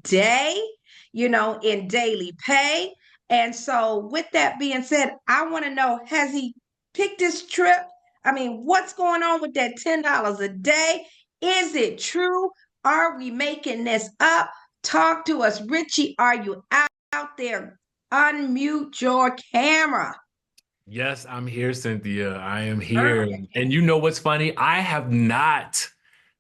day, in daily pay. And so, with that being said, I want to know, has he picked his trip? I mean, what's going on with that $10 a day? Is it true? Are we making this up? Talk to us. Richie, are you out there? Unmute your camera. Yes, I'm here, Cynthia. I am Turn here. on your And you know what's funny? I have not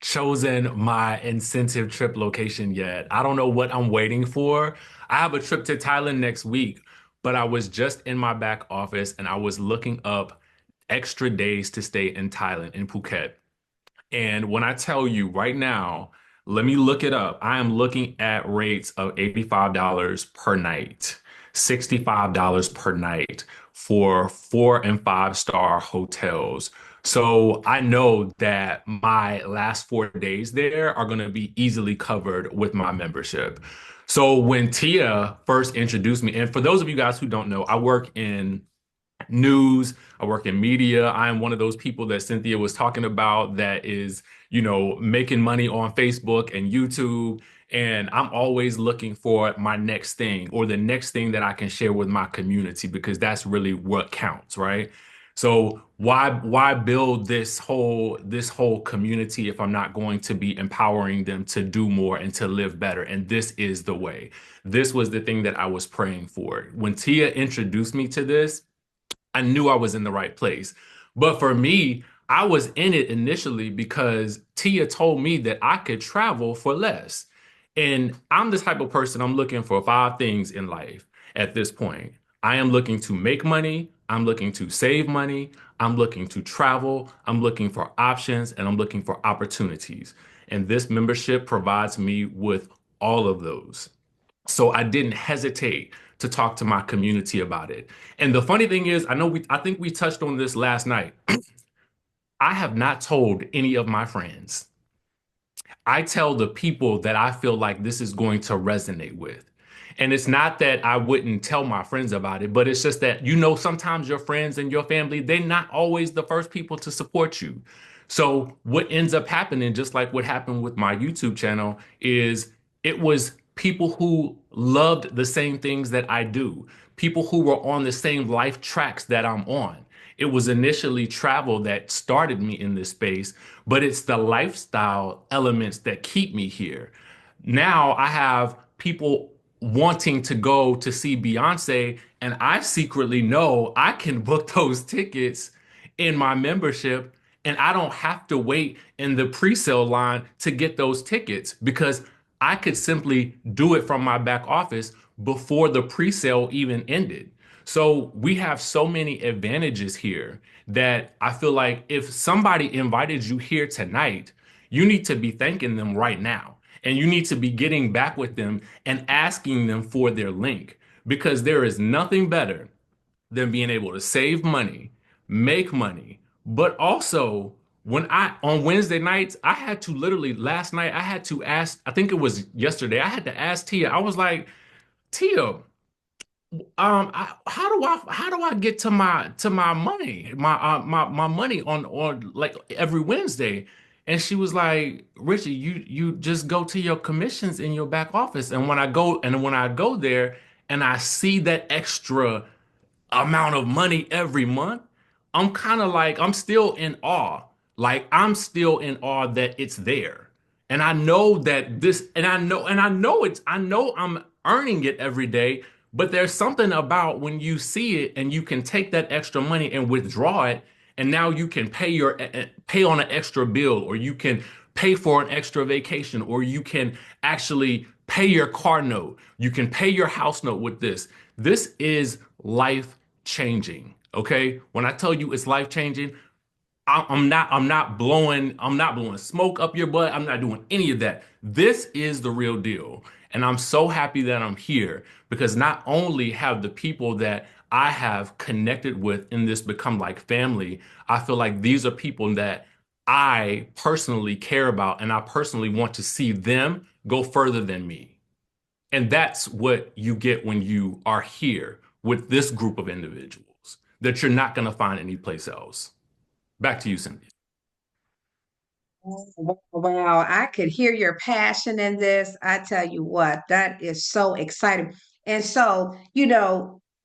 chosen my incentive trip location yet. I don't know what I'm waiting for. I have a trip to Thailand next week, but I was just in my back office and I was looking up extra days to stay in Thailand, in Phuket. And when I tell you right now, let me look it up. I am looking at rates of $85 per night, $65 per night for 4 and 5 star hotels. So I know that my last 4 days there are going to be easily covered with my membership. So when Tia first introduced me, and for those of you guys who don't know, I work in news. I work in media. I am one of those people that Cynthia was talking about that is, making money on Facebook and YouTube. And I'm always looking for my next thing or the next thing that I can share with my community because that's really what counts, right? So why build this whole community if I'm not going to be empowering them to do more and to live better? And this is the way. This was the thing that I was praying for. When Tia introduced me to this, I knew I was in the right place. But for me, I was in it initially because Tia told me that I could travel for less. And I'm the type of person I'm looking for 5 things in life at this point. I am looking to make money, I'm looking to save money, I'm looking to travel, I'm looking for options, and I'm looking for opportunities. And this membership provides me with all of those. So I didn't hesitate to talk to my community about it. And the funny thing is, I think we touched on this last night. I have not told any of my friends. I tell the people that I feel like this is going to resonate with. And it's not that I wouldn't tell my friends about it, but it's just that, sometimes your friends and your family, they're not always the first people to support you. So what ends up happening, just like what happened with my YouTube channel, is it was people who loved the same things that I do, people who were on the same life tracks that I'm on. It was initially travel that started me in this space, but it's the lifestyle elements that keep me here. Now I have people wanting to go to see Beyonce, and I secretly know I can book those tickets in my membership, and I don't have to wait in the pre-sale line to get those tickets because I could simply do it from my back office before the pre-sale even ended. So we have so many advantages here that I feel like if somebody invited you here tonight, you need to be thanking them right now. And you need to be getting back with them and asking them for their link because there is nothing better than being able to save money, make money, but also on Wednesday nights, I had to literally last night, I had to ask, I think it was yesterday, I had to ask Tia. I was like, Tia, how do I get to my money, my money on like every Wednesday? And she was like, Richie, you just go to your commissions in your back office. And when I go there and I see that extra amount of money every month, I'm kind of like, I'm still in awe. Like, I'm still in awe that it's there. And I know that this, I know I'm earning it every day, but there's something about when you see it and you can take that extra money and withdraw it, and now you can pay on an extra bill, or you can pay for an extra vacation, or you can actually pay your car note. You can pay your house note with this. This is life changing. Okay. When I tell you it's life changing, I'm not blowing smoke up your butt. I'm not doing any of that. This is the real deal. And I'm so happy that I'm here because not only have the people that I have connected with in this become like family, I feel like these are people that I personally care about and I personally want to see them go further than me. And that's what you get when you are here with this group of individuals that you're not going to find anyplace else. Back to you, Cindy. Oh, wow, I could hear your passion in this. I tell you what, that is so exciting. And so,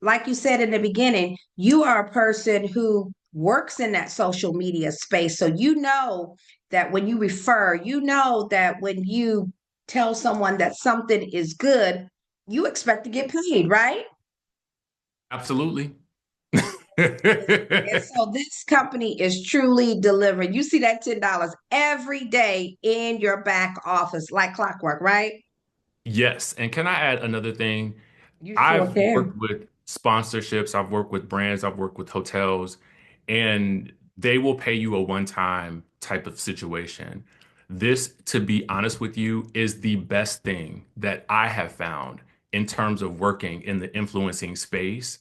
like you said in the beginning, you are a person who works in that social media space. So you know that when you refer, you know that when you tell someone that something is good, you expect to get paid, right? Absolutely. And so this company is truly delivering. You see that $10 every day in your back office, like clockwork, right? Yes. And can I add another thing? You sure I've can. worked with sponsorships, I've worked with brands, I've worked with hotels, and they will pay you a one-time type of situation. This, to be honest with you, is the best thing that I have found in terms of working in the influencing space.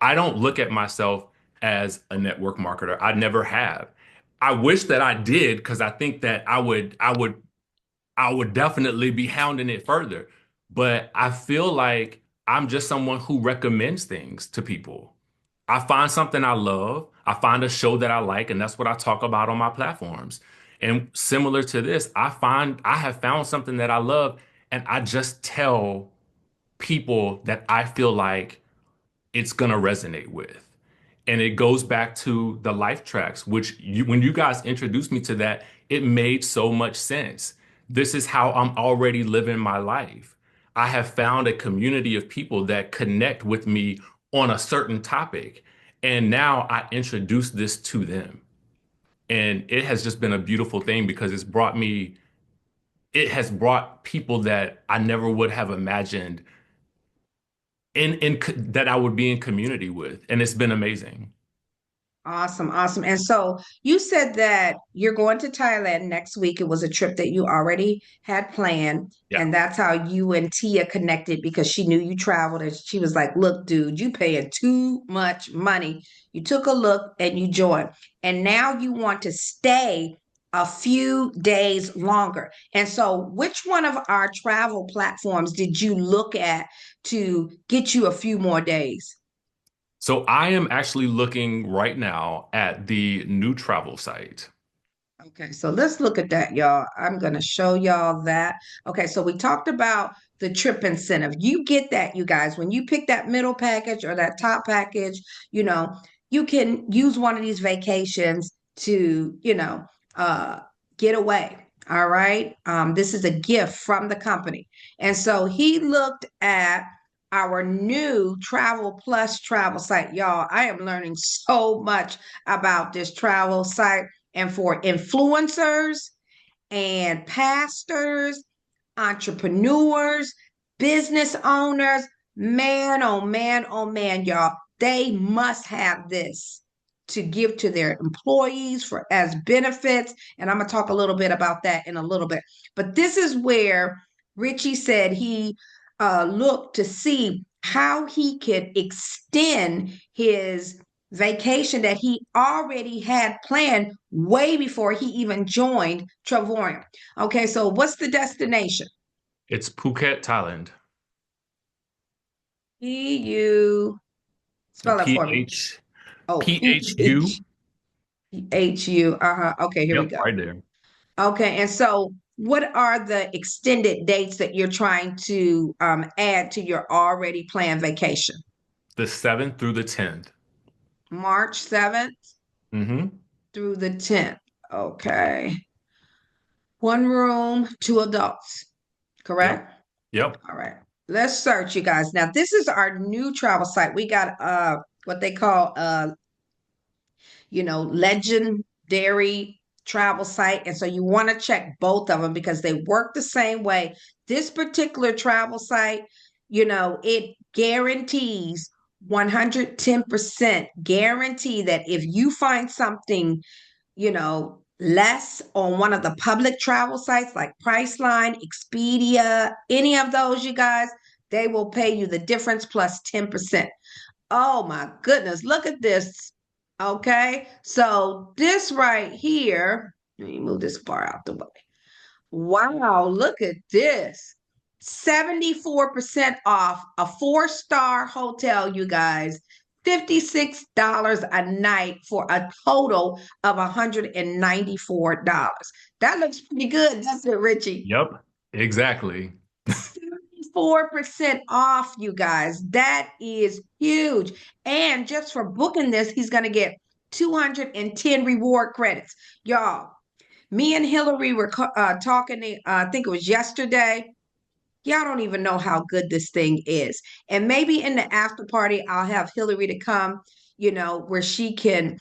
I don't look at myself as a network marketer. I never have. I wish that I did because I think that I would definitely be hounding it further. But I feel like I'm just someone who recommends things to people. I find something I love, I find a show that I like, and that's what I talk about on my platforms. And similar to this, I have found something that I love, and I just tell people that I feel like it's gonna resonate with. And it goes back to the life tracks, which when you guys introduced me to that, it made so much sense. This is how I'm already living my life. I have found a community of people that connect with me on a certain topic. And now I introduce this to them. And it has just been a beautiful thing because it has brought people that I never would have imagined that I would be in community with. And it's been amazing. Awesome, awesome. And so you said that you're going to Thailand next week. It was a trip that you already had planned, Yeah. and that's how you and Tia connected because she knew you traveled and she was like, "Look, dude, you paying too much money." You took a look and you joined. And now you want to stay a few days longer. And so which one of our travel platforms did you look at to get you a few more days? So I am actually looking right now at the new travel site. Okay, so let's look at that, y'all. I'm going to show y'all that. Okay, so we talked about the trip incentive. You get that, you guys. When you pick that middle package or that top package, you know, you can use one of these vacations to, uh, get away. All right. This is a gift from the company. And so he looked at our new Travel Plus travel site. Y'all, I am learning so much about this travel site and for influencers and pastors, entrepreneurs, business owners. Man, oh man, oh man, y'all, they must have this to give to their employees for as benefits. And I'm going to talk a little bit about that in a little bit. But this is where Richie said he looked to see how he could extend his vacation that he already had planned way before he even joined Travorium. Okay, so what's the destination? It's Phuket, Thailand. P-U, So spell it for me. PH Oh, PHU. P-H-U. Uh-huh. Okay, here we Yep, go. right there. Okay, and so what are the extended dates that you're trying to add to your already planned vacation? The 7th through the 10th. March 7th Mm-hmm. through the 10th. Okay. One room, two adults, Yep. correct? Yep. All right. Let's search, you guys. Now, this is our new travel site. We got what they call legendary travel site. And so you want to check both of them because they work the same way. This particular travel site, it guarantees 110% guarantee that if you find something less on one of the public travel sites like Priceline, Expedia, any of those, you guys, they will pay you the difference plus 10%. Oh my goodness, look at this. Okay, so this right here, let me move this far out the way. Wow, look at this. 74% off a four-star hotel, you guys. $56 a night for a total of $194. That looks pretty good, doesn't it, Richie? Yep, exactly. 74% off, you guys. That is huge. And just for booking this, he's going to get 210 reward credits. Y'all, me and Hillary were talking, I think it was yesterday. Y'all don't even know how good this thing is. And maybe in the after party, I'll have Hillary to come, where she can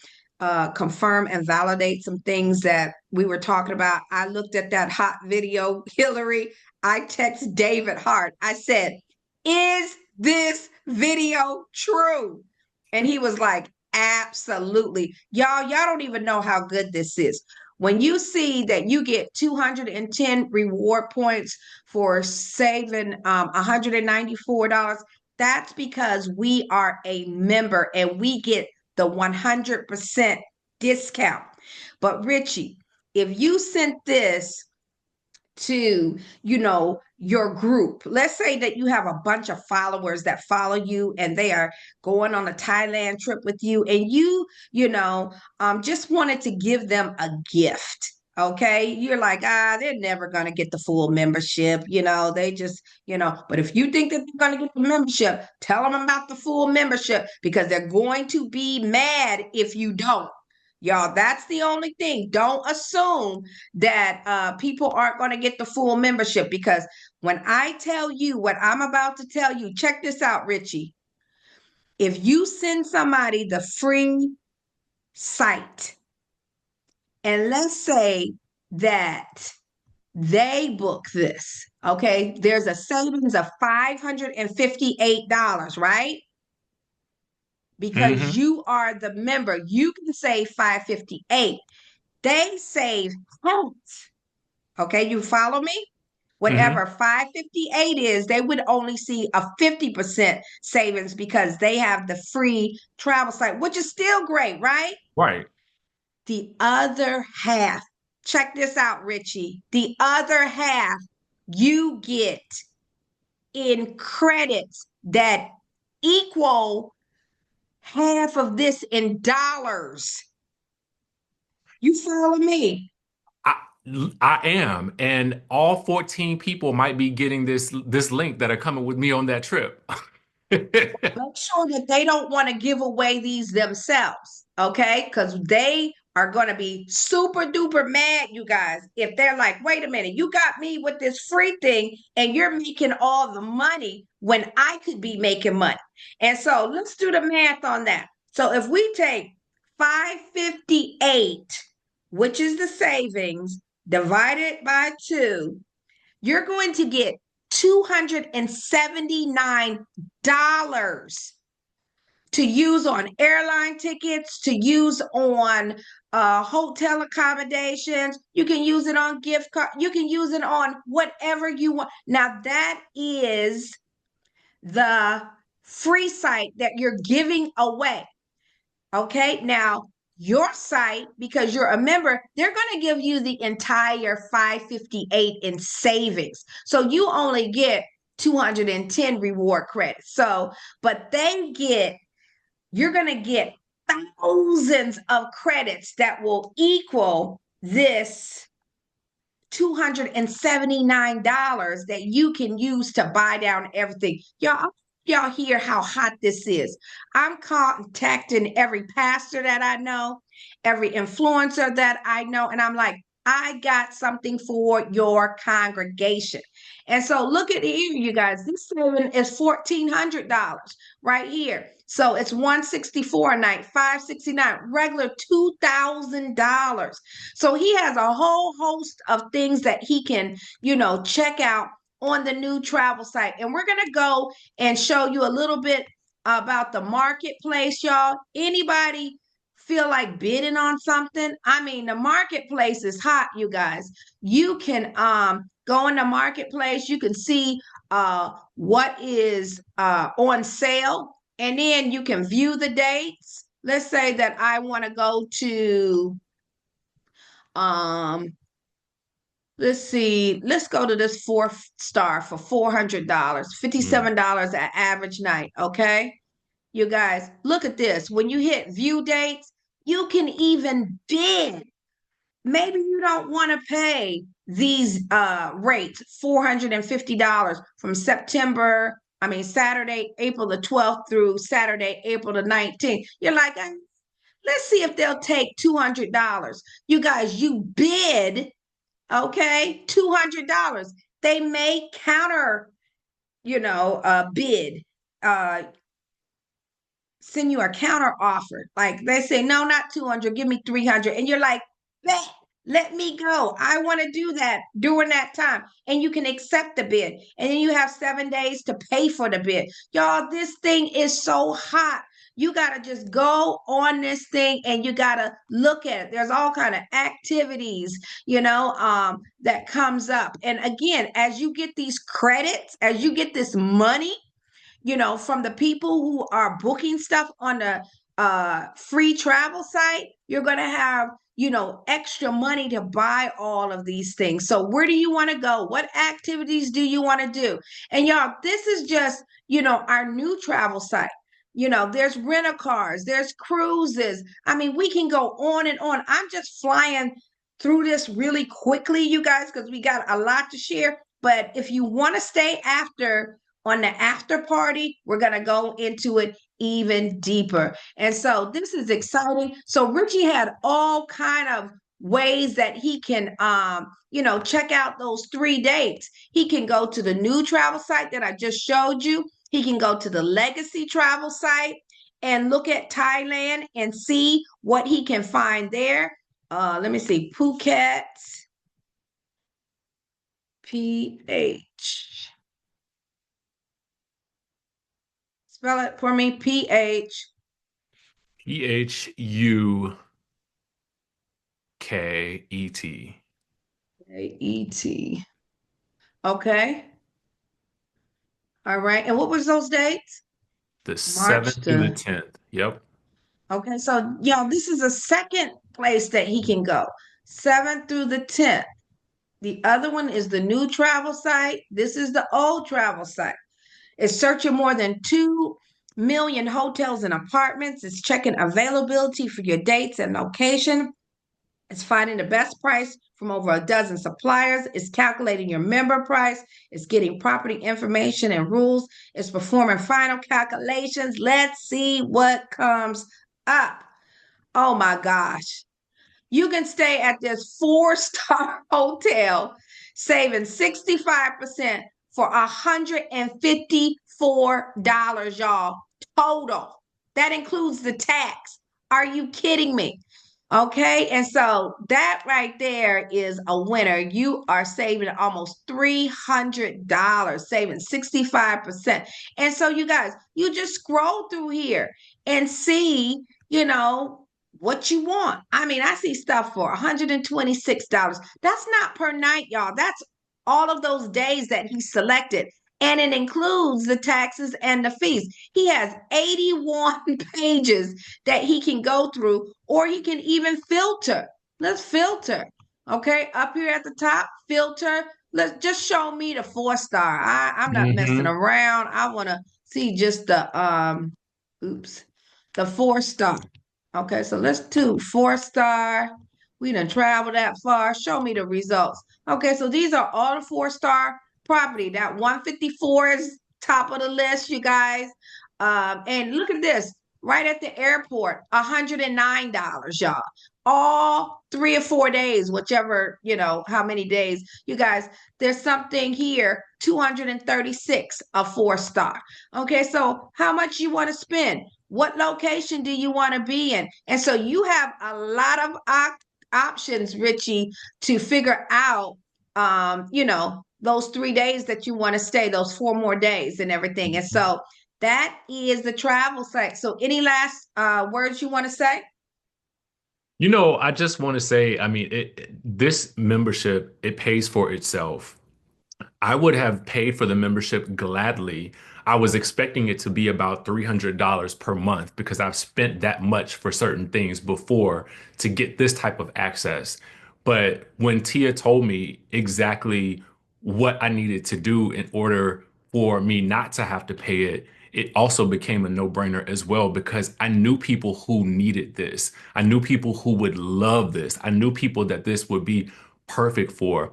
confirm and validate some things that we were talking about. I looked at that hot video, Hillary. I text David Hart. I said, "Is this video true?" And he was like, "Absolutely." Y'all don't even know how good this is. When you see that you get 210 reward points for saving $194, that's because we are a member and we get the 100% discount. But Richie, if you sent this to, your group, let's say that you have a bunch of followers that follow you and they are going on a Thailand trip with you, and just wanted to give them a gift. Okay, you're like, they're never going to get the full membership, they just, but if you think that they're going to get the membership, tell them about the full membership, because they're going to be mad if you don't. Y'all, that's the only thing. Don't assume that people aren't going to get the full membership, because when I tell you what I'm about to tell you, check this out, Richie. If you send somebody the free site, and let's say that they book this, okay, there's a savings of $558, right? Because Hmm. you are the member, you can save 558. They save half. Okay, you follow me? Hmm. Whatever 558 is, they would only see a 50% savings because they have the free travel site, which is still great, right? Right. The other half, check this out, Richie. The other half you get in credits that equal half of this in dollars. You follow me? I I am, and all 14 people might be getting this link that are coming with me on that trip. Make sure that they don't want to give away these themselves, okay? Because they are going to be super duper mad, you guys, if they're like, "Wait a minute, you got me with this free thing and you're making all the money when I could be making money." And so let's do the math on that. So if we take 558, which is the savings, divided by 2, you're going to get $279 to use on airline tickets, to use on hotel accommodations. You can use it on gift card. You can use it on whatever you want. Now, that is the free site that you're giving away. Okay. Now, your site, because you're a member, they're going to give you the entire 558 in savings. So you only get 210 reward credits. So, but you're going to get thousands of credits that will equal this $279 that you can use to buy down everything. Y'all hear how hot this is. I'm contacting every pastor that I know, every influencer that I know, and I'm like, "I got something for your congregation." And so look at here, you guys. This saving is $1,400 right here. So it's 164 a night, 569, regular $2,000. So he has a whole host of things that he can, check out on the new travel site. And we're going to go and show you a little bit about the marketplace, y'all. Anybody feel like bidding on something? I mean, the marketplace is hot, you guys. You can go in the marketplace, you can see what is on sale, and then you can view the dates. Let's say that I want to go to um, let's see, let's go to this 4 star for $400, Mm. $57 at average night. Okay. You guys, look at this. When you hit view dates, you can even bid. maybe you don't want to pay these rates, $450 from Saturday, April the 12th through Saturday, April the 19th. You're like, let's see if they'll take $200. You guys, you bid, okay, $200. They may counter, bid, uh, send you a counter offer. Like they say, no, not 200, give me 300. And you're like, bet, let me go. I want to do that during that time. And you can accept the bid. And then you have 7 days to pay for the bid. Y'all, this thing is so hot. You got to just go on this thing and you got to look at it. There's all kind of activities, that comes up. And again, as you get these credits, as you get this money, from the people who are booking stuff on the free travel site, you're going to have, extra money to buy all of these things. So where do you want to go? What activities do you want to do? And y'all, this is just, our new travel site. There's rental cars, there's cruises. I mean, we can go on and on. I'm just flying through this really quickly, you guys, because we got a lot to share. But if you want to stay after on the after party, we're going to go into it even deeper. And so this is exciting. So Richie had all kind of ways that he can check out those 3 dates. He can go to the new travel site that I just showed you. He can go to the legacy travel site and look at Thailand and see what he can find there. Let me see, Phuket, PH. Spell it for me. PH. AET. Okay. All right. And what was those dates? The March 7th through the to 10th. Yep. Okay. So y'all, this is a second place that he can go. 7th through the 10th. The other one is the new travel site. This is the old travel site. It's searching more than 2 million hotels and apartments. It's checking availability for your dates and location. It's finding the best price from over a dozen suppliers. It's calculating your member price. It's getting property information and rules. It's performing final calculations. Let's see what comes up. Oh my gosh. You can stay at this four-star hotel, saving 65% for $154, y'all, total. That includes the tax. Are you kidding me? Okay, and so that right there is a winner. You are saving almost $300, saving 65%. And so, you guys, you just scroll through here and see, what you want. I mean, I see stuff for $126. That's not per night, y'all. That's all of those days that he selected. And it includes the taxes and the fees. He has 81 pages that he can go through, or he can even filter. Let's filter. Okay, up here at the top, filter. Let's just show me the 4-star. I'm not messing Hmm. around. I want to see just the 4-star. Okay, so let's do 4-star. We done traveled that far. Show me the results. Okay, so these are all the 4-star property. That 154 is top of the list, you guys. And look at this, right at the airport, $109, y'all. All 3 or 4 days, whichever, how many days. You guys, there's something here, 236, a 4-star. Okay, so how much you want to spend? What location do you want to be in? And so you have a lot of options, Richie, to figure out, those 3 days that you want to stay, those 4 more days and everything. And so that is the travel site. So any last words you want to say? I just want to say, I mean, this membership, it pays for itself. I would have paid for the membership gladly. I was expecting it to be about $300 per month because I've spent that much for certain things before to get this type of access. But when Tia told me exactly what I needed to do in order for me not to have to pay it, it also became a no-brainer as well because I knew people who needed this. I knew people who would love this. I knew people that this would be perfect for.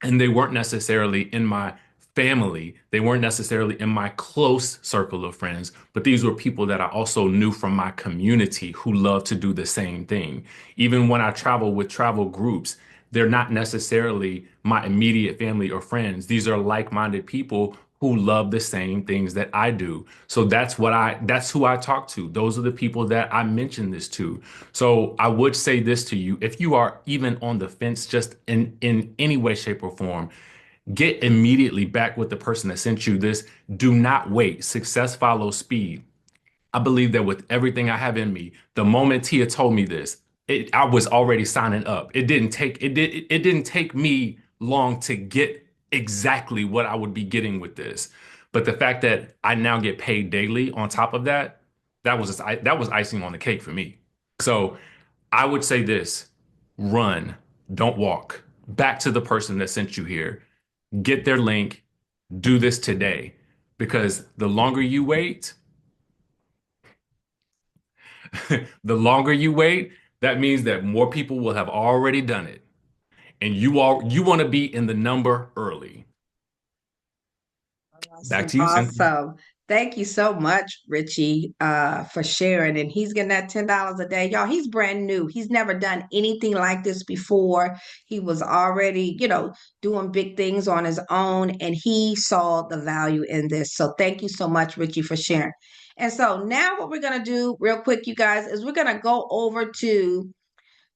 And they weren't necessarily in my family. They weren't necessarily in my close circle of friends, but these were people that I also knew from my community who love to do the same thing. Even when I travel with travel groups, they're not necessarily my immediate family or friends. These are like-minded people who love the same things that I do. So that's who I talk to. Those are the people that I mention this to. So I would say this to you, if you are even on the fence, just in any way, shape, or form, get immediately back with the person that sent you this. Do not wait. Success follows speed. I believe that with everything I have in me, the moment Tia told me this, I was already signing up. It didn't take me long to get exactly what I would be getting with this. But the fact that I now get paid daily on top of that, that was icing on the cake for me. So I would say this, run, don't walk. Back to the person that sent you here. Get their link, do this today. Because the longer you wait, the longer you wait, that means that more people will have already done it. And you want to be in the number early. Back Awesome, to you, Cynthia. awesome. Thank you so much, Richie, for sharing. And he's getting that $10 a day. Y'all, he's brand new. He's never done anything like this before. He was already, doing big things on his own, and he saw the value in this. So thank you so much, Richie, for sharing. And so now what we're gonna do real quick, you guys, is we're gonna go over to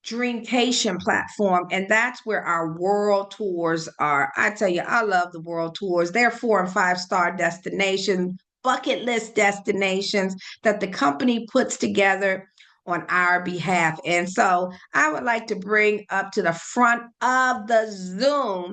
Dreamcation platform, and that's where our world tours are. I tell you, I love the world tours. They're 4 and 5 star destinations, bucket list destinations that the company puts together on our behalf. And so I would like to bring up to the front of the Zoom